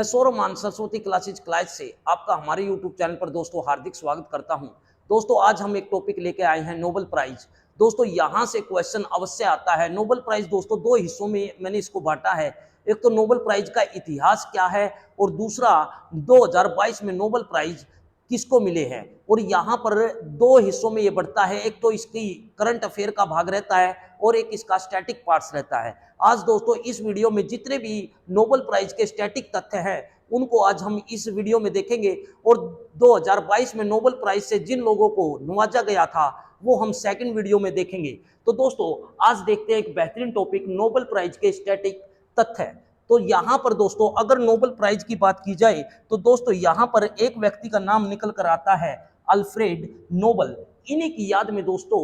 मैं Saurabh Saraswati classes class से आपका हमारे YouTube चैनल पर दोस्तों हार्दिक स्वागत करता हूं। दोस्तों आज हम एक टॉपिक लेके आए हैं नोबेल प्राइज। दोस्तों यहां से क्वेश्चन अवश्य आता है। नोबेल प्राइज दोस्तों दो हिस्सों में मैंने इसको बांटा है। एक तो नोबेल प्राइज का इतिहास क्या है और दूसरा 2022 में नोबेल प्राइज किसको मिले हैं। और यहाँ पर दो हिस्सों में ये बढ़ता है, एक तो इसकी करंट अफेयर का भाग रहता है और एक इसका स्टैटिक पार्ट्स रहता है। आज दोस्तों इस वीडियो में जितने भी नोबेल प्राइज के स्टैटिक तथ्य हैं उनको आज हम इस वीडियो में देखेंगे और 2022 में नोबेल प्राइज से जिन लोगों को नवाजा गया था वो हम सेकंड वीडियो में देखेंगे। तो दोस्तों आज देखते हैं एक बेहतरीन टॉपिक नोबेल प्राइज के स्टैटिक तथ्य। तो यहाँ पर दोस्तों अगर नोबेल प्राइज की बात की जाए तो दोस्तों यहाँ पर एक व्यक्ति का नाम निकल कर आता है, अल्फ्रेड नोबेल। इन्हीं की याद में दोस्तों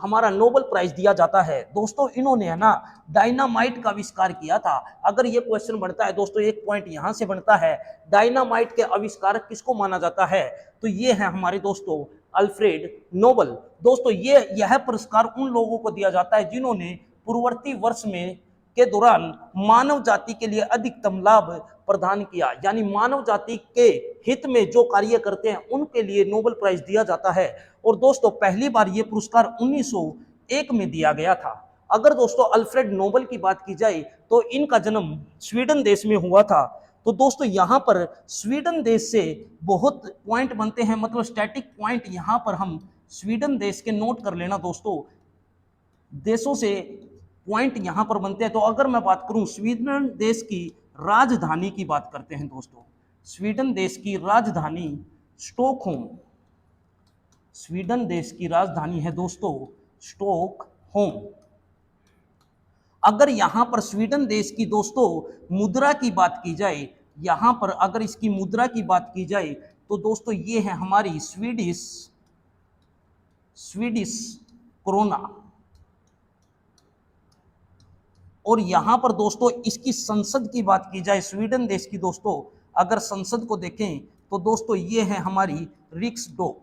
हमारा नोबेल प्राइज दिया जाता है। दोस्तों इन्होंने है ना डायनामाइट का आविष्कार किया था। अगर ये क्वेश्चन बनता है दोस्तों, एक पॉइंट यहां से बनता है, डायनामाइट के आविष्कारक किसको माना जाता है, तो ये है हमारे दोस्तों अल्फ्रेड नोबेल। दोस्तों यह पुरस्कार उन लोगों को दिया जाता है जिन्होंने पूर्ववर्ती वर्ष में के दौरान मानव जाति के लिए अधिकतम लाभ प्रदान किया, यानी मानव जाति के हित में जो कार्य करते हैं उनके लिए नोबेल प्राइज दिया जाता है। और दोस्तों पहली बार ये पुरस्कार 1901 में दिया गया था। अगर दोस्तों अल्फ्रेड नोबेल की बात की जाए तो इनका जन्म स्वीडन देश में हुआ था। तो दोस्तों यहाँ पर स्वीडन देश से बहुत पॉइंट बनते हैं, मतलब स्टैटिक पॉइंट यहाँ पर हम स्वीडन देश के नोट कर लेना। दोस्तों देशों से पॉइंट यहां पर बनते हैं। तो अगर मैं बात करूं स्वीडन देश की राजधानी की बात करते हैं दोस्तों, स्वीडन देश की राजधानी स्टॉकहोम। स्वीडन देश की राजधानी है दोस्तों स्टॉकहोम। अगर यहां पर स्वीडन देश की दोस्तों मुद्रा की बात की जाए, यहां पर अगर इसकी मुद्रा की बात की जाए तो दोस्तों ये है हमारी स्वीडिश क्रोना। और यहां पर दोस्तों इसकी संसद की बात की जाए स्वीडन देश की, दोस्तों अगर संसद को देखें तो दोस्तों ये है हमारी रिक्सडॉग।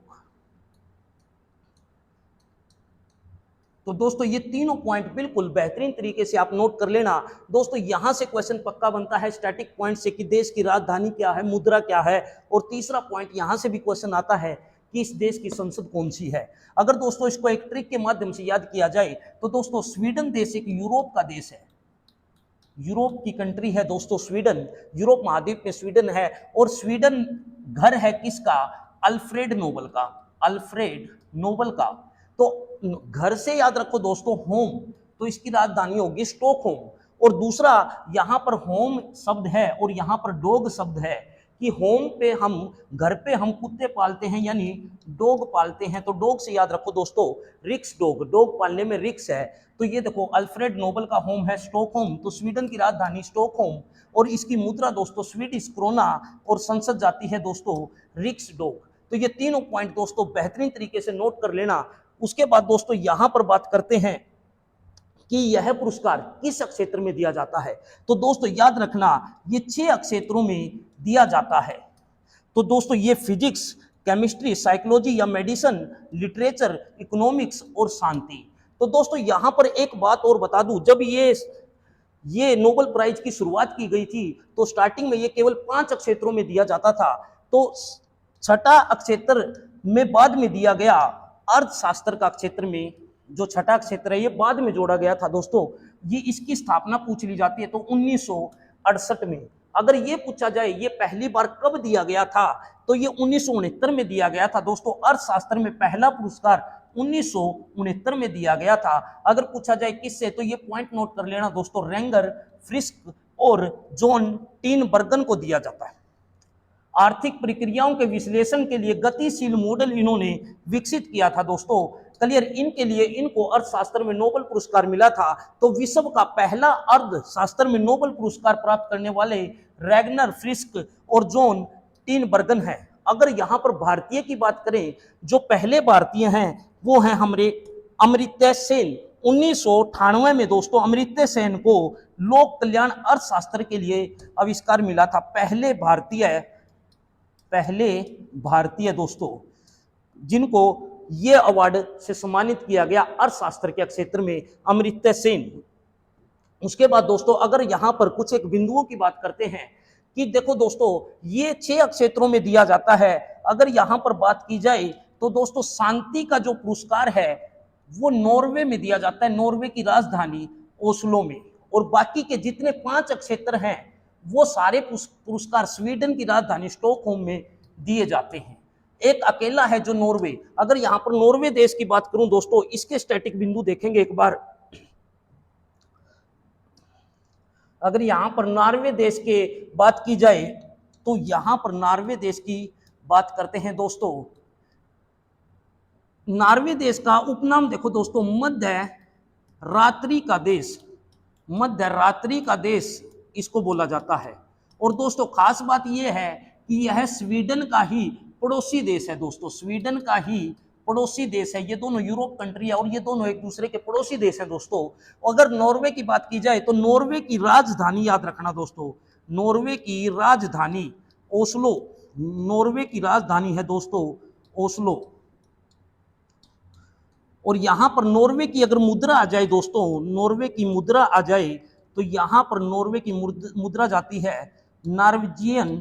तो दोस्तों ये तीनों पॉइंट बिल्कुल बेहतरीन तरीके से आप नोट कर लेना। दोस्तों यहां से क्वेश्चन पक्का बनता है स्टैटिक पॉइंट से कि देश की राजधानी क्या है, मुद्रा क्या है। और तीसरा पॉइंट यहां से भी क्वेश्चन आता है कि इस देश की संसद कौन सी है। अगर दोस्तों इसको एक ट्रिक के माध्यम से याद किया जाए तो दोस्तों स्वीडन देश एक यूरोप का देश है, यूरोप की कंट्री है दोस्तों स्वीडन, यूरोप महाद्वीप में स्वीडन है। और स्वीडन घर है किसका, अल्फ्रेड नोबेल का, अल्फ्रेड नोबेल का। तो घर से याद रखो दोस्तों होम, तो इसकी राजधानी होगी स्टॉकहोम। और दूसरा यहाँ पर होम शब्द है और यहाँ पर डॉग शब्द है कि होम पे हम घर पे हम कुत्ते पालते हैं यानी डॉग पालते हैं। तो डॉग से याद रखो दोस्तों रिक्स डॉग, डॉग पालने में रिक्स है। तो ये देखो अल्फ्रेड नोबेल का होम है स्टॉकहोम, तो स्वीडन की राजधानी स्टॉकहोम और इसकी मुद्रा दोस्तों स्वीडिश क्रोना और संसद जाती है दोस्तों रिक्सडॉग। तो ये तीनों पॉइंट दोस्तों बेहतरीन तरीके से नोट कर लेना। उसके बाद दोस्तों यहां पर बात करते हैं कि यह पुरस्कार किस क्षेत्र में दिया जाता है। तो दोस्तों याद रखना ये 6 क्षेत्रों में दिया जाता है। तो दोस्तों ये फिजिक्स, केमिस्ट्री, साइकोलॉजी या मेडिसिन, लिटरेचर, इकोनॉमिक्स और शांति। तो दोस्तों यहां पर एक बात और बता दूं, जब ये नोबेल प्राइज की शुरुआत की गई थी तो स्टार्टिंग में ये केवल 5 क्षेत्रों में दिया जाता था। तो छठा क्षेत्र में बाद में दिया गया, अर्थशास्त्र का क्षेत्र में जो छठा क्षेत्र है ये बाद में जोड़ा गया था दोस्तों। ये इसकी स्थापना पूछ ली जाती है तो 1968 में। अगर ये पूछा जाए ये पहली बार कब दिया गया था तो ये 1969 में दिया गया था दोस्तों। अर्थशास्त्र में पहला पुरस्कार 1969 में दिया गया था। अगर पूछा जाए किससे तो ये पॉइंट नोट कर लेना दोस्तों, रेंगर, फ्रिस्क और जॉन टीनबर्गन को दिया जाता है। आर्थिक प्रक्रियाओं के विश्लेषण के लिए गतिशील मॉडल इन्होंने विकसित किया था दोस्तों। क्लियर, इनके लिए इनको अर्थशास्त्र में नोबेल पुरस्कार मिला था। तो विश्व का पहला अर्थशास्त्र में नोबेल पुरस्कार प्राप्त करने वाले रेगनर, फ्रिस्क और जॉन टीनबर्गन है। अगर यहाँ पर भारतीय की बात करें, जो पहले भारतीय हैं वो हैं हमारे अमर्त्य सेन। 1998 में दोस्तों अमर्त्य सेन को लोक कल्याण अर्थशास्त्र के लिए आविष्कार मिला था। पहले भारतीय दोस्तों जिनको ये अवार्ड से सम्मानित किया गया अर्थशास्त्र के क्षेत्र में, अमर्त्य सेन। उसके बाद दोस्तों अगर यहां पर कुछ एक बिंदुओं की बात करते हैं कि देखो दोस्तों ये 6 क्षेत्रों में दिया जाता है। अगर यहां पर बात की जाए तो दोस्तों शांति का जो पुरस्कार है वो नॉर्वे में दिया जाता है, नॉर्वे की राजधानी ओस्लो में। और बाकी के जितने 5 क्षेत्र हैं वो सारे पुरस्कार स्वीडन की राजधानी स्टॉकहोम में दिए जाते हैं। एक अकेला है जो नॉर्वे। अगर यहां पर नॉर्वे देश की बात करूं दोस्तों, इसके स्टैटिक बिंदु देखेंगे एक बार। अगर यहां पर नॉर्वे देश के बात की जाए तो यहां पर नॉर्वे देश की बात करते हैं दोस्तों। नॉर्वे देश का उपनाम देखो दोस्तों, मध्य रात्रि का देश, मध्य रात्रि का देश इसको बोला जाता है। और दोस्तों खास बात यह है कि यह स्वीडन का ही पड़ोसी देश है दोस्तों, स्वीडन का ही पड़ोसी देश है। ये दोनों यूरोप कंट्री है और ये दोनों एक दूसरे के पड़ोसी देश हैं दोस्तों। अगर नॉर्वे की बात की जाए तो नॉर्वे की राजधानी याद रखना दोस्तों, नॉर्वे की राजधानी ओस्लो, नॉर्वे की राजधानी है दोस्तों ओस्लो। और यहां पर नॉर्वे की अगर मुद्रा आ जाए दोस्तों, नॉर्वे की मुद्रा आ जाए तो यहां पर नॉर्वे की मुद्रा जाती है नॉर्वेजियन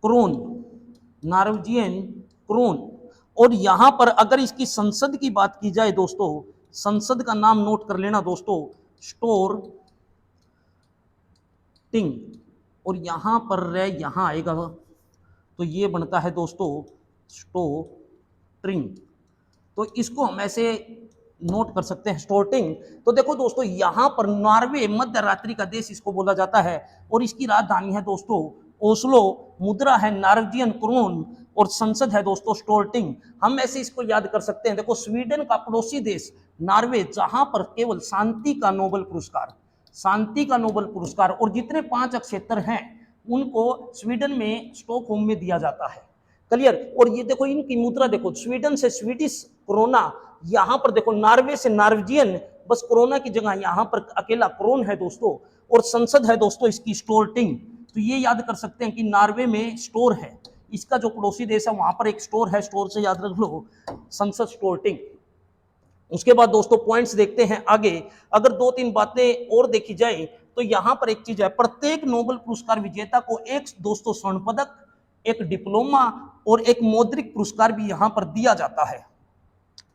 क्रोन, नॉर्वेजियन क्रोन। और यहां पर अगर इसकी संसद की बात की जाए दोस्तों, संसद का नाम नोट कर लेना दोस्तों, स्टोरटिंग। और यहां पर यहां आएगा तो ये बनता है दोस्तों स्टोरटिंग। तो इसको हम ऐसे नोट कर सकते हैं स्टोरटिंग। तो देखो दोस्तों यहां पर नॉर्वे मध्य रात्रि का देश इसको बोला जाता है और इसकी राजधानी है दोस्तों ओस्लो, मुद्रा है नॉर्वेजियन क्रोन और संसद है दोस्तों स्टोरटिंग। हम ऐसे इसको याद कर सकते हैं। देखो स्वीडन का पड़ोसी देश नॉर्वे, जहां पर केवल शांति का नोबेल पुरस्कार, शांति का नोबेल पुरस्कार और जितने 5 क्षेत्र हैं उनको स्वीडन में स्टॉकहोम में दिया जाता है। क्लियर। और ये देखो इनकी मुद्रा देखो, स्वीडन से स्वीडिश क्रोना, यहां पर देखो नॉर्वे से नॉर्वेजियन, बस कोरोना की जगह यहां पर अकेला क्रोन है दोस्तों। और संसद है दोस्तों इसकी स्टोरटिंग। तो ये याद कर सकते हैं कि नॉर्वे में स्टोर है, इसका जो पड़ोसी देश है वहां पर एक स्टोर है, स्टोर से याद रख लो संसद स्टोरटिंग। उसके बाद दोस्तों पॉइंट्स देखते हैं आगे। अगर 2-3 बातें और देखी जाए तो यहां पर एक चीज है, प्रत्येक नोबेल पुरस्कार विजेता को एक दोस्तों स्वर्ण पदक, एक डिप्लोमा और एक मौद्रिक पुरस्कार भी यहां पर दिया जाता है।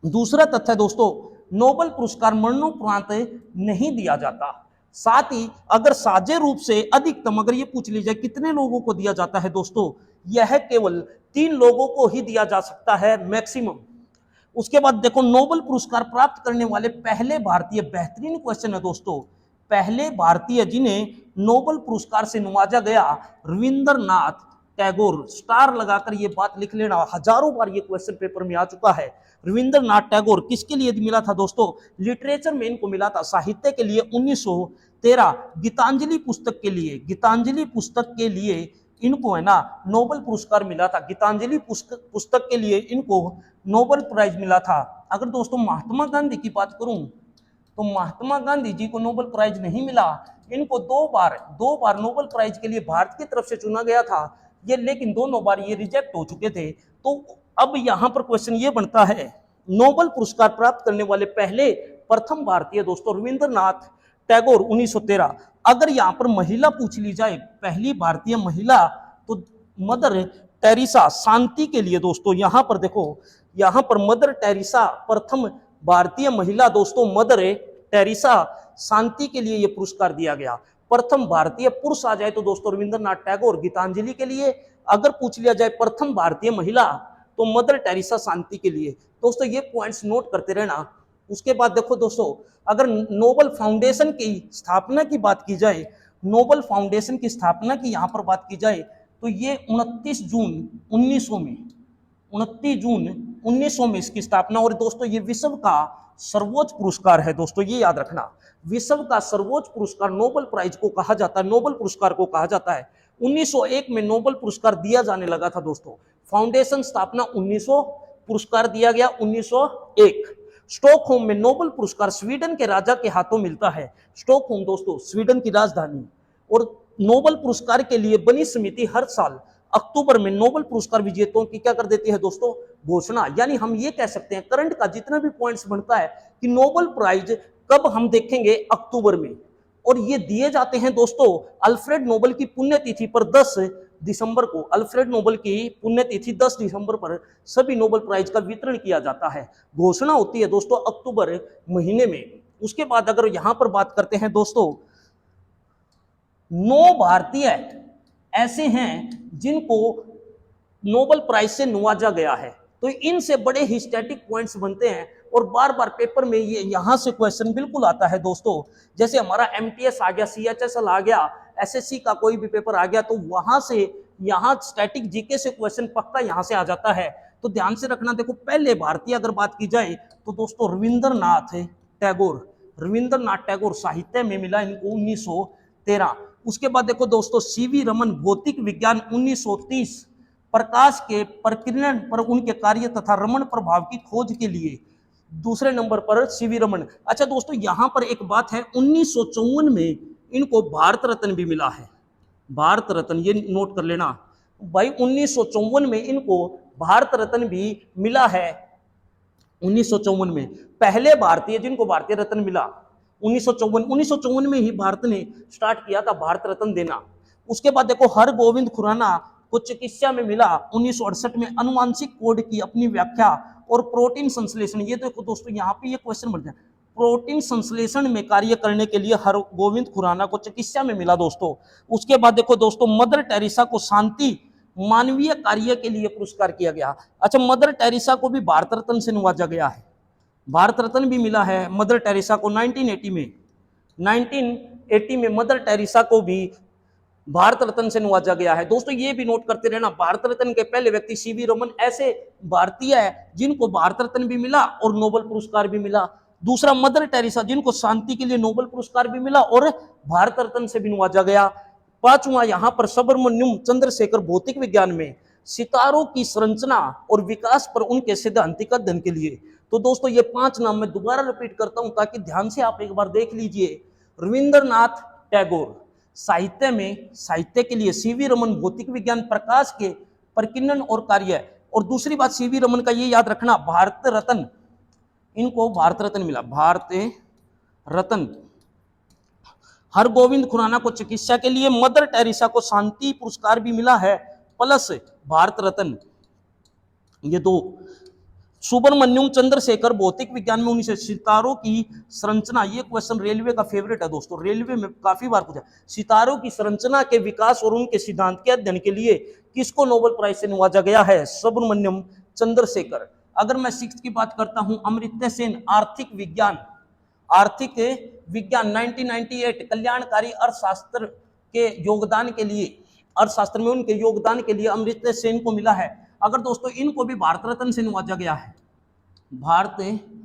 दूसरा तथ्य दोस्तों, नोबेल पुरस्कार मरणोपरांत नहीं दिया जाता। साथ ही अगर साझे रूप से अधिकतम अगर ये पूछ ली जाए कितने लोगों को दिया जाता है दोस्तों, यह केवल 3 लोगों को ही दिया जा सकता है मैक्सिमम। उसके बाद देखो नोबेल पुरस्कार प्राप्त करने वाले पहले भारतीय, बेहतरीन क्वेश्चन है दोस्तों, पहले भारतीय जिन्हें नोबेल पुरस्कार से नवाजा गया, रविंद्रनाथ टैगोर। स्टार लगाकर ये बात लिख लेना, हजारों बार ये क्वेश्चन पेपर में आ चुका है। रविंद्रनाथ टैगोर किसके लिए मिला था दोस्तों? लिटरेचर में इनको मिला था, साहित्य के लिए 1913। गीतांजलि पुस्तक के लिए, गीतांजलि पुस्तक के लिए इनको है ना नोबेल पुरस्कार मिला था। गीतांजलि पुस्तक के लिए इनको नोबेल प्राइज मिला था। अगर दोस्तों महात्मा गांधी की बात करूं तो महात्मा गांधी जी को नोबेल प्राइज नहीं मिला। इनको दो बार नोबेल प्राइज के लिए भारत की तरफ से चुना गया था ये, लेकिन दोनों बार ये रिजेक्ट हो चुके थे। तो अब यहां पर क्वेश्चन ये बनता है, नोबेल पुरस्कार प्राप्त करने वाले पहले प्रथम भारतीय दोस्तों रविंद्रनाथ टैगोर 1913। अगर यहां पर महिला पूछ ली जाए, पहली भारतीय महिला, तो मदर टेरेसा, शांति के लिए दोस्तों। यहां पर देखो, यहां पर मदर टेरेसा प्रथम भारतीय महिला दोस्तों, मदर टेरेसा, शांति के लिए यह पुरस्कार दिया गया। प्रथम भारतीय पुरुष आ जाए तो दोस्तों रविंद्रनाथ टैगोर गीतांजलि के लिए। अगर पूछ लिया जाए प्रथम भारतीय महिला तो मदर टेरेसा शांति के लिए। दोस्तों ये पॉइंट्स नोट करते रहना। उसके बाद देखो दोस्तों, अगर नोबेल फाउंडेशन की स्थापना की बात की जाए, नोबेल फाउंडेशन की स्थापना की यहां पर बात की जाए तो ये 29 जून 1900 में, 29 जून 1900 में इसकी स्थापना। और दोस्तों ये विश्व का सर्वोच्च पुरस्कार है दोस्तों, ये याद रखना, विश्व का सर्वोच्च पुरस्कार नोबेल प्राइज को कहा जाता है, नोबेल पुरस्कार को कहा जाता है। 1901 में नोबेल पुरस्कार दिया जाने लगा था दोस्तों। फाउंडेशन स्थापना 1900, पुरस्कार दिया गया 1901। स्टॉकहोम में नोबेल पुरस्कार स्वीडन के राजा के हाथों मिलता है। स्टॉकहोम दोस्तों स्वीडन की राजधानी। और नोबेल पुरस्कार के लिए बनी समिति हर साल अक्टूबर में नोबेल पुरस्कार विजेताओं की क्या कर देती है दोस्तों? घोषणा। यानी हम ये कह सकते हैं करंट का जितना भी पॉइंट्स बनता है कि नोबेल प्राइज कब हम देखेंगे? अक्टूबर में। और ये दिए जाते हैं दोस्तों अल्फ्रेड नोबेल की पुण्यतिथि पर 10 दिसंबर को। अल्फ्रेड नोबेल की पुण्यतिथि 10 दिसंबर पर सभी नोबेल प्राइज का वितरण किया जाता है। घोषणा होती है दोस्तों अक्टूबर महीने में। उसके बाद अगर यहां पर बात करते हैं दोस्तों, 9 भारतीय ऐसे हैं जिनको नोबेल प्राइज से नवाजा गया है। तो इनसे बड़े ही स्टैटिक पॉइंट्स बनते हैं और बार बार पेपर में ये यहां से क्वेश्चन बिल्कुल आता है दोस्तों। जैसे हमारा एमटीएस आ गया, सीएचएसएल आ गया, एसएससी का कोई भी पेपर आ गया, तो वहां से यहां स्टैटिक जीके से क्वेश्चन पक्का यहां से आ जाता है। तो ध्यान से रखना। देखो पहले भारतीय अगर बात की जाए तो दोस्तों रविंद्रनाथ टैगोर, रविंद्रनाथ टैगोर साहित्य में मिला इनको 1913। उसके बाद देखो दोस्तों सीवी रमन भौतिक विज्ञान 1930, प्रकाश के प्रकीर्णन पर उनके कार्य तथा रमन प्रभाव की खोज के लिए दूसरे नंबर पर सीवी रमन। अच्छा दोस्तों यहां पर एक बात है, 1954 में इनको भारत रत्न भी मिला है। भारत रत्न ये नोट कर लेना भाई, 1954 में इनको भारत रत्न भी मिला है। 1954 में पहले भारतीय जिनको भारतीय रत्न मिला 1954 में ही भारत ने स्टार्ट किया था भारत रत्न देना। उसके बाद देखो हरगोविंद खुराना को चिकित्सा में मिला 1968 में। अनुवांशिक कोड की अपनी व्याख्या और प्रोटीन संश्लेषण, ये देखो दोस्तों यहाँ पे ये क्वेश्चन बढ़ जाए, प्रोटीन संश्लेषण में कार्य करने के लिए हरगोविंद खुराना को चिकित्सा में मिला दोस्तों। उसके बाद देखो दोस्तों मदर टेरेसा को शांति मानवीय कार्य के लिए पुरस्कार किया गया। अच्छा मदर टेरेसा को भी भारत रत्न से नवाजा गया है, भारत रत्न भी मिला है मदर टेरेसा को 1980 में। 1980 में मदर टेरेसा को भी भारत रत्न से नवाजा गया है। दोस्तों ये भी नोट करते रहना, भारत रत्न के पहले व्यक्ति सीवी रमन ऐसे भारतीय है जिनको भारत रत्न भी मिला और नोबेल पुरस्कार भी मिला। दूसरा मदर टेरेसा जिनको शांति के लिए नोबेल पुरस्कार भी मिला और भारत रत्न से भी नवाजा गया। पांचवा यहां पर सुब्रमण्यम चंद्रशेखर भौतिक विज्ञान में सितारों की संरचना और विकास पर उनके सैद्धांतिक अध्ययन के लिए। तो दोस्तों ये 5 नाम मैं दोबारा रिपीट करता हूं ताकि ध्यान से आप एक बार देख लीजिए। रविंद्रनाथ टैगोर साहित्य में, साहित्य के लिए, सीवी रमन भौतिक विज्ञान प्रकाश के प्रकीर्णन और कार्य, और दूसरी बात सीवी रमन का ये याद रखना भारत रत्न, इनको भारत रत्न मिला, भारत रत्न। हरगोविंद खुराना को चिकित्सा के लिए, मदर टेरेसा को शांति पुरस्कार भी मिला है प्लस भारत रत्न, ये 2। सुब्रमण्यम चंद्रशेखर भौतिक विज्ञान में 19 सितारों की संरचना, ये क्वेश्चन रेलवे का फेवरेट है दोस्तों, रेलवे में काफी बार पूछा। सितारों की संरचना के विकास और उनके सिद्धांत के अध्ययन के लिए किसको नोबेल प्राइज से नवाजा गया है? सुब्रमण्यम चंद्रशेखर। अगर मैं 6 की बात करता हूं, अमर्त्य सेन आर्थिक विज्ञान, आर्थिक विज्ञान 1998 कल्याणकारी अर्थशास्त्र के योगदान के लिए, अर्थशास्त्र में उनके योगदान के लिए अमर्त्य सेन को मिला है। अगर दोस्तों इनको भी भारत रत्न से नवाजा गया है, भारत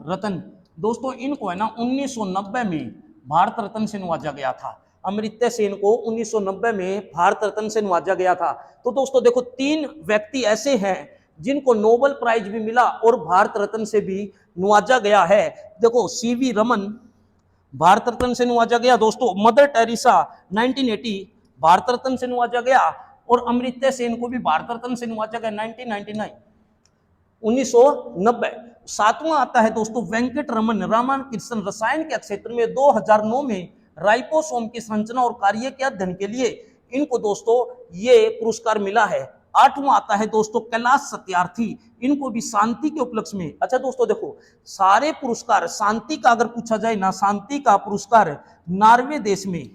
रत्न। दोस्तों इनको है ना 1990 में भारत रत्न से नवाजा गया था, अमर्त्य सेन को 1990 में भारत रत्न से नवाजा गया था। तो दोस्तों देखो 3 व्यक्ति ऐसे हैं जिनको नोबेल प्राइज भी मिला और भारत रत्न से भी नवाजा गया है। देखो सीवी रमन भारत रत्न से नवाजा गया दोस्तों, मदर टेरेसा 1980 भारत रत्न से नवाजा गया, और अमर्त्य सेन को भी भारत रत्न से नवाजा गया 1990। 7वां आता है दोस्तों वेंकट रमन रामाकृष्णन, रसायन के क्षेत्र में 2009 में राइबोसोम की संरचना और कार्य के अध्ययन के लिए इनको दोस्तों ये पुरस्कार मिला है। 8वां आता है दोस्तों कैलाश सत्यार्थी, इनको भी शांति के उपलक्ष्य में। अच्छा दोस्तों देखो सारे पुरस्कार, शांति का अगर पूछा जाए ना, शांति का पुरस्कार नॉर्वे देश में,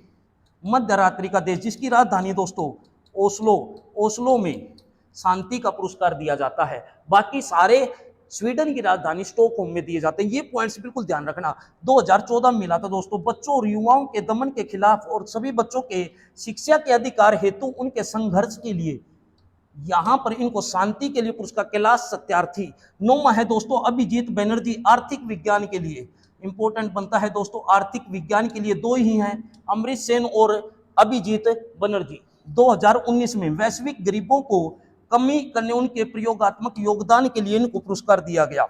मध्य रात्रि का देश जिसकी राजधानी दोस्तों ओस्लो, ओस्लो में शांति का पुरस्कार दिया जाता है। बाकी सारे स्वीडन की राजधानी स्टॉकहोम में दिए जाते हैं। ये पॉइंट्स बिल्कुल ध्यान रखना। 2014 में मिला था दोस्तों बच्चों और युवाओं के दमन के खिलाफ और सभी बच्चों के शिक्षा के अधिकार हेतु उनके संघर्ष के लिए, यहां पर इनको शांति के लिए पुरस्कार कैलाश सत्यार्थी। 9वां है दोस्तों अभिजीत बनर्जी आर्थिक विज्ञान के लिए, इंपॉर्टेंट बनता है दोस्तों आर्थिक विज्ञान के लिए 2 ही हैं, अमृत सेन और अभिजीत बनर्जी। 2019 में वैश्विक गरीबों को कमी करने उनके प्रयोगात्मक योगदान के लिए इनको पुरस्कार दिया गया।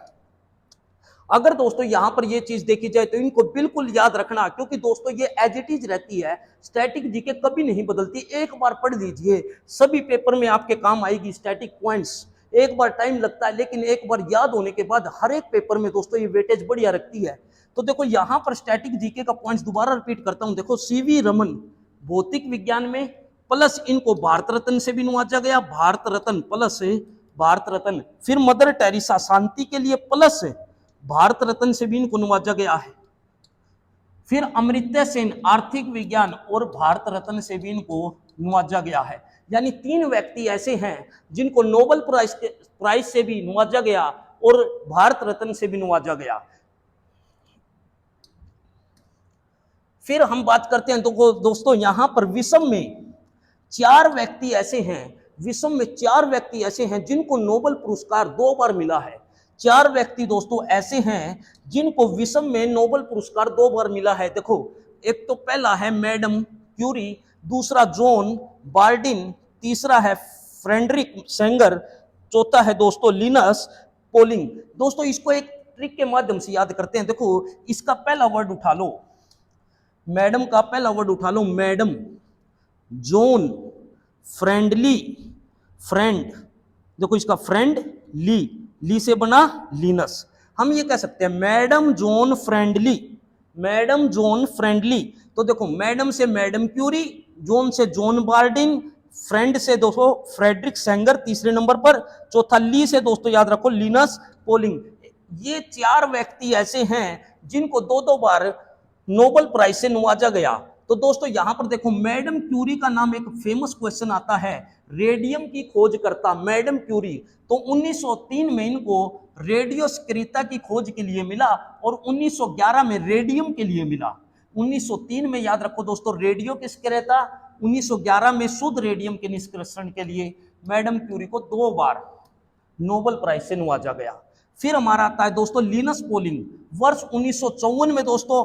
अगर दोस्तों यहां पर ये चीज देखी जाए तो इनको बिल्कुल याद रखना, क्योंकि दोस्तों ये एज इट इज रहती है, स्टैटिक जीके कभी नहीं बदलती। एक बार पढ़ लीजिए, सभी पेपर में आपके काम आएगी स्टैटिक पॉइंट्स। एक बार टाइम लगता है लेकिन एक बार याद होने के बाद हर एक पेपर में दोस्तों ये वेटेज बढ़िया रखती है। तो देखो यहाँ पर स्टैटिक जीके का पॉइंट्स दोबारा रिपीट करता हूं, देखो सीवी रमन भौतिक विज्ञान में, प्लस इनको भारत रत्न से भी नवाजा गया, भारत रत्न प्लस भारत रत्न, फिर मदर टेरेसा शांति के लिए प्लस भारत रत्न से भी इनको नवाजा गया है, फिर अमर्त्य सेन आर्थिक विज्ञान और भारत रत्न से भी इनको नवाजा गया है। यानी 3 व्यक्ति ऐसे हैं जिनको नोबेल प्राइज से भी नवाजा गया और भारत रत्न से भी नवाजा गया। फिर हम बात करते हैं तो दोस्तों यहां पर विश्व में 4 व्यक्ति ऐसे हैं, विश्व में 4 व्यक्ति ऐसे हैं जिनको नोबेल पुरस्कार 2 बार मिला है। 4 व्यक्ति दोस्तों ऐसे हैं जिनको विश्व में नोबेल पुरस्कार 2 बार मिला है। देखो एक तो पहला है मैडम क्यूरी, दूसरा जॉन बार्डिन, तीसरा है फ्रेडरिक सेंगर, चौथा है दोस्तों लिनस पोलिंग। दोस्तों इसको एक ट्रिक के माध्यम से याद करते हैं। देखो इसका पहला वर्ड उठा लो, मैडम का पहला वर्ड उठा लो मैडम, जॉन फ्रेंडली फ्रेंड, देखो इसका फ्रेंड ली से बना लिनस। हम ये कह सकते हैं madam John friendly, madam John friendly. तो देखो मैडम से मैडम क्यूरी, जॉन से जॉन बार्डिन, फ्रेंड से दोस्तों फ्रेडरिक सेंगर तीसरे नंबर पर, चौथा ली से दोस्तों याद रखो लिनस पोलिंग। ये 4 व्यक्ति ऐसे हैं जिनको 2-2 बार नोबेल प्राइज से नवाजा गया। तो दोस्तों यहां पर देखो मैडम क्यूरी का नाम, एक फेमस क्वेश्चन आता है, रेडियम की खोज करता मैडम क्यूरी। तो 1903 में इनको रेडियो सक्रियता की खोज के लिए मिला और 1911 में रेडियम के लिए मिला। 1903 में याद रखो दोस्तों रेडियो की सक्रियता, 1911 में शुद्ध रेडियम के निष्कर्षण के लिए मैडम क्यूरी को 2 बार नोबेल प्राइज से नवाजा गया। फिर हमारा आता है दोस्तों लिनस पोलिंग, वर्ष 1954 में दोस्तों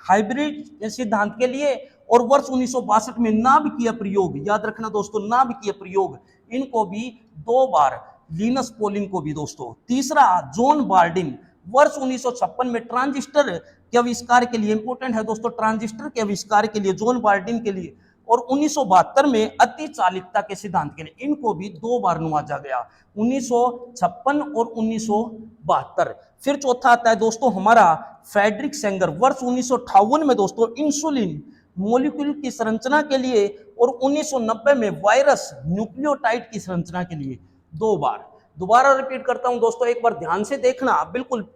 हाइब्रिड सिद्धांत के लिए, और वर्ष 1962 में नाभिकीय प्रयोग, याद रखना दोस्तों नाभिकीय प्रयोग, इनको भी 2 बार लिनस पोलिंग को भी दोस्तों। तीसरा जॉन बार्डिन, वर्ष 1956 में ट्रांजिस्टर के आविष्कार के लिए, इंपॉर्टेंट है दोस्तों ट्रांजिस्टर के आविष्कार के लिए जॉन बार्डिन के लिए, और 1972 में अति चालिकता के सिद्धांत के लिए, इनको भी 2 बार नवाजा गया, 1956 और 1972। फिर चौथा आता है दोस्तों हमारा फ्रेडरिक सेंगर, वर्ष 1958 में दोस्तों इंसुलिन मोलिक्यूल की संरचना के लिए, और 1990 में वायरस न्यूक्लियोटाइड की संरचना के लिए 2 बार। दोबारा रिपीट करता हूं दोस्तों, एक बार ध्यान से देखना, बिल्कुल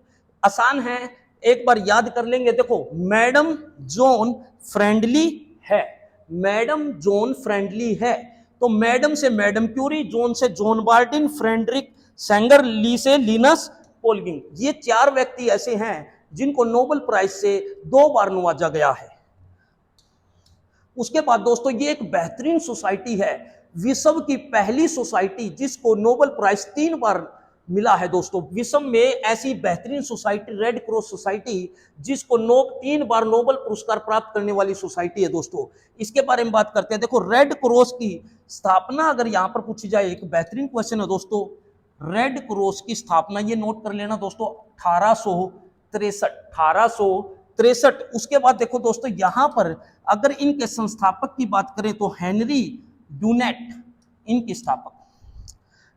आसान है, एक बार याद कर लेंगे। देखो मैडम जॉन फ्रेंडली है, मैडम जॉन फ्रेंडली है, तो मैडम से मैडम क्यूरी, जॉन से जॉन बार्डिन, फ्रेडरिक सेंगर, ली से लिनस पोलिंग। ये 4 व्यक्ति ऐसे हैं जिनको नोबेल प्राइज से 2 बार नवाजा गया है। उसके बाद दोस्तों ये एक बेहतरीन सोसाइटी है, विश्व की पहली सोसाइटी जिसको नोबेल प्राइज 3 बार मिला है दोस्तों। विश्व में ऐसी बेहतरीन सोसाइटी रेड क्रॉस सोसाइटी जिसको 3 बार नोबेल पुरस्कार प्राप्त करने वाली सोसाइटी है दोस्तों। इसके बारे में बात करते हैं। देखो रेड क्रॉस की स्थापना अगर यहां पर पूछी जाए, एक बेहतरीन क्वेश्चन है दोस्तों, रेड क्रॉस की स्थापना, ये नोट कर लेना दोस्तों, 1863। उसके बाद देखो दोस्तों यहां पर अगर इनके संस्थापक की बात करें तो हेनरी डूनेट, इनके स्थापक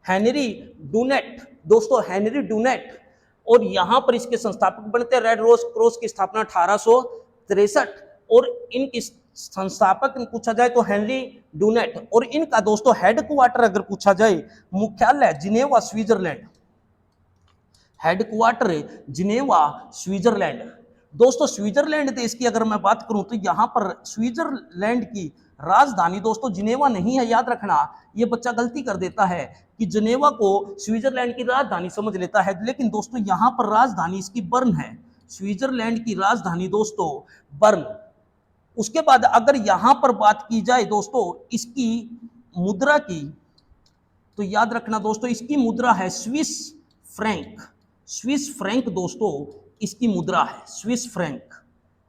हेनरी डूनेट दोस्तों, हेनरी डूनेट, और यहां पर इसके संस्थापक बनते हैं। रेड क्रॉस की स्थापना 1863 और इनकी संस्थापक पूछा जाए तो हेनरी डूनेट, और इनका दोस्तों हेडक्वार्टर अगर पूछा जाए, मुख्यालय Geneva Switzerland, headquarter Geneva Switzerland. दोस्तों स्विट्जरलैंड देश की अगर मैं बात करूं तो यहां पर स्विट्जरलैंड की राजधानी दोस्तों जिनेवा नहीं है, याद रखना, ये बच्चा गलती कर देता है कि जिनेवा को स्विट्जरलैंड की राजधानी समझ लेता है, लेकिन दोस्तों यहां पर राजधानी इसकी बर्न है, स्विट्जरलैंड की राजधानी दोस्तों बर्न। उसके बाद अगर यहां पर बात की जाए दोस्तों इसकी मुद्रा की, तो याद रखना दोस्तों इसकी मुद्रा है स्विस फ्रैंक, स्विस फ्रैंक दोस्तों इसकी मुद्रा है, स्विस फ्रैंक।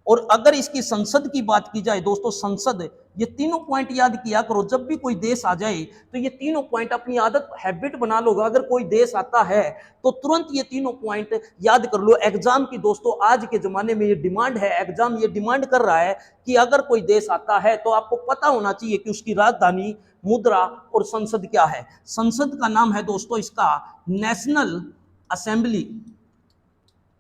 और अगर इसकी संसद की बात की जाए दोस्तों, संसद, ये तीनों पॉइंट याद किया करो, जब भी कोई देश आ जाए तो ये तीनों पॉइंट अपनी आदत हैबिट बना लो। अगर कोई देश आता है तो तुरंत ये तीनों पॉइंट याद कर लो। एग्जाम की दोस्तों आज के जमाने में ये डिमांड है, एग्जाम ये डिमांड कर रहा है कि अगर कोई देश आता है तो आपको पता होना चाहिए कि उसकी राजधानी, मुद्रा और संसद क्या है। संसद का नाम है दोस्तों इसका नेशनल असेंबली,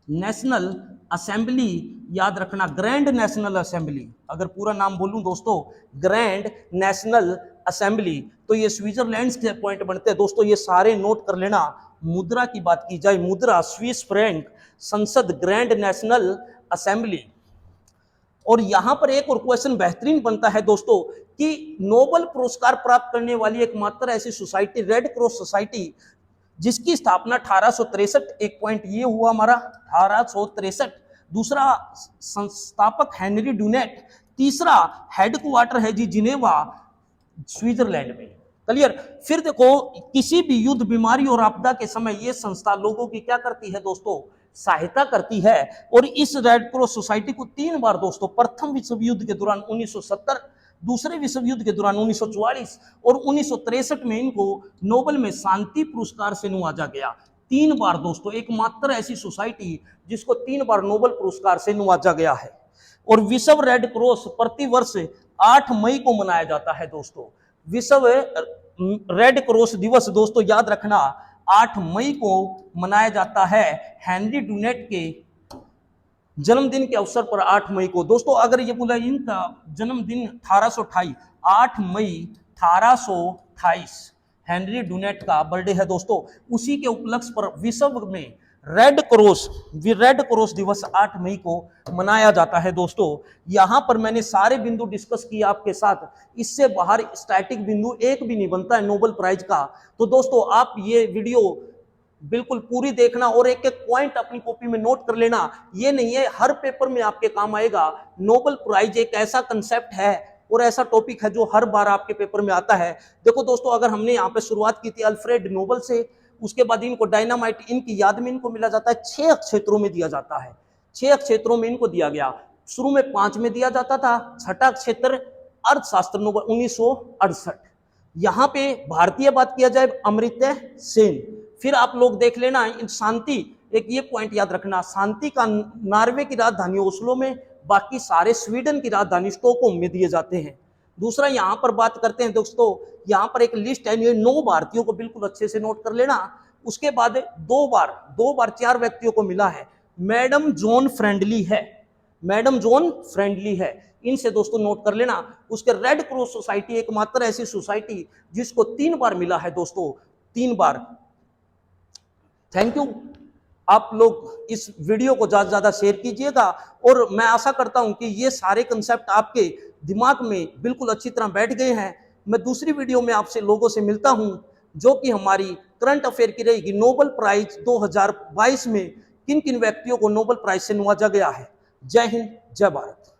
नेशनल असेंबली, याद रखना ग्रैंड नेशनल असेंबली, अगर पूरा नाम बोलूं दोस्तों ग्रैंड नेशनल असेंबली, तो ये स्विट्जरलैंड के पॉइंट बनते हैं दोस्तों, ये सारे नोट कर लेना। मुद्रा की बात की जाए, मुद्रा स्विस फ्रैंक, संसद ग्रैंड नेशनल असेंबली। और यहां पर एक और क्वेश्चन बेहतरीन बनता है दोस्तों कि नोबेल पुरस्कार प्राप्त करने वाली एकमात्र ऐसी सोसाइटी रेड क्रॉस सोसाइटी, जिसकी स्थापना 1863, एक पॉइंट ये हुआ हमारा 1863, दूसरा संस्थापक हेनरी डुनेट, तीसरा हेडक्वार्टर है जी जिनेवा स्विट्जरलैंड में। क्लियर। फिर देखो किसी भी युद्ध, बीमारी और आपदा के समय ये संस्था लोगों की क्या करती है दोस्तों, सहायता करती है। और इस रेड क्रॉस सोसाइटी को 3 बार दोस्तों, प्रथम विश्व युद्ध के दौरान 1970, दूसरे विश्व युद्ध के दौरान 1944 और 1963 में इनको नोबेल में शांति पुरस्कार से नवाजा गया। 3 बार दोस्तों, एकमात्र ऐसी सोसाइटी जिसको 3 बार नोबेल पुरस्कार से नवाजा गया है। और विश्व रेड क्रॉस प्रतिवर्ष 8 मई को मनाया जाता है दोस्तों। विश्व रेड क्रॉस दिवस दोस्तों याद रखना 8 मई को मनाया जाता है, हेनरी डुनेट के जन्मदिन के अवसर पर 8 मई को। दोस्तों अगर ये बोला इनका जन्मदिन 1828, 8 मई 1828 हेनरी डुनेट का बर्थडे है दोस्तों, उसी के उपलक्ष्य पर विश्व में रेड क्रॉस दिवस 8 मई को मनाया जाता है दोस्तों। यहां पर मैंने सारे बिंदु डिस्कस किए आपके साथ, इससे बाहर स्टैटिक बिंदु एक भी नहीं बनता है नोबेल प्राइज का। तो दोस्तों आप ये वीडियो बिल्कुल पूरी देखना और एक एक पॉइंट अपनी कॉपी में नोट कर लेना। ये नहीं है हर पेपर में आपके काम आएगा। नोबेल प्राइज एक ऐसा कंसेप्ट है और ऐसा टॉपिक है जो हर बार आपके पेपर में आता है। देखो दोस्तों अगर हमने यहाँ पे शुरुआत की थी अल्फ्रेड नोबेल से, उसके बाद इनको डायनामाइट, इनकी याद में इनको मिला जाता है 6 क्षेत्रों में दिया जाता है, 6 क्षेत्रों में इनको दिया गया। शुरू में 5 में दिया जाता था, 6ठा क्षेत्र अर्थशास्त्र नोबेल 1968। यहाँ पे भारतीय बात किया जाए अमर्त्य सेन। फिर आप लोग देख लेना शांति, एक ये पॉइंट याद रखना, शांति का नॉर्वे की राजधानी ओस्लो में, बाकी सारे स्वीडन की राजधानी स्टॉकहोम में दिए जाते हैं। दूसरा यहाँ पर बात करते हैं दोस्तों, यहाँ पर एक लिस्ट है, ये 9 भारतीयों को बिल्कुल अच्छे से नोट कर लेना। उसके बाद 2 बार 4 व्यक्तियों को मिला है, मैडम जॉन फ्रेंडली है, मैडम जॉन फ्रेंडली है, इनसे दोस्तों नोट कर लेना। उसके रेड क्रॉस सोसाइटी एकमात्र ऐसी सोसाइटी जिसको 3 बार मिला है दोस्तों, 3 बार। Thank you. आप लोग इस वीडियो को ज्यादा से ज्यादा शेयर कीजिएगा और मैं आशा करता हूं कि ये सारे कंसेप्ट आपके दिमाग में बिल्कुल अच्छी तरह बैठ गए हैं। मैं दूसरी वीडियो में आपसे लोगों से मिलता हूं जो कि हमारी करंट अफेयर की रहेगी। नोबेल प्राइज 2022 में किन किन व्यक्तियों को नोबेल प्राइज से नवाजा गया है। जय हिंद, जय भारत।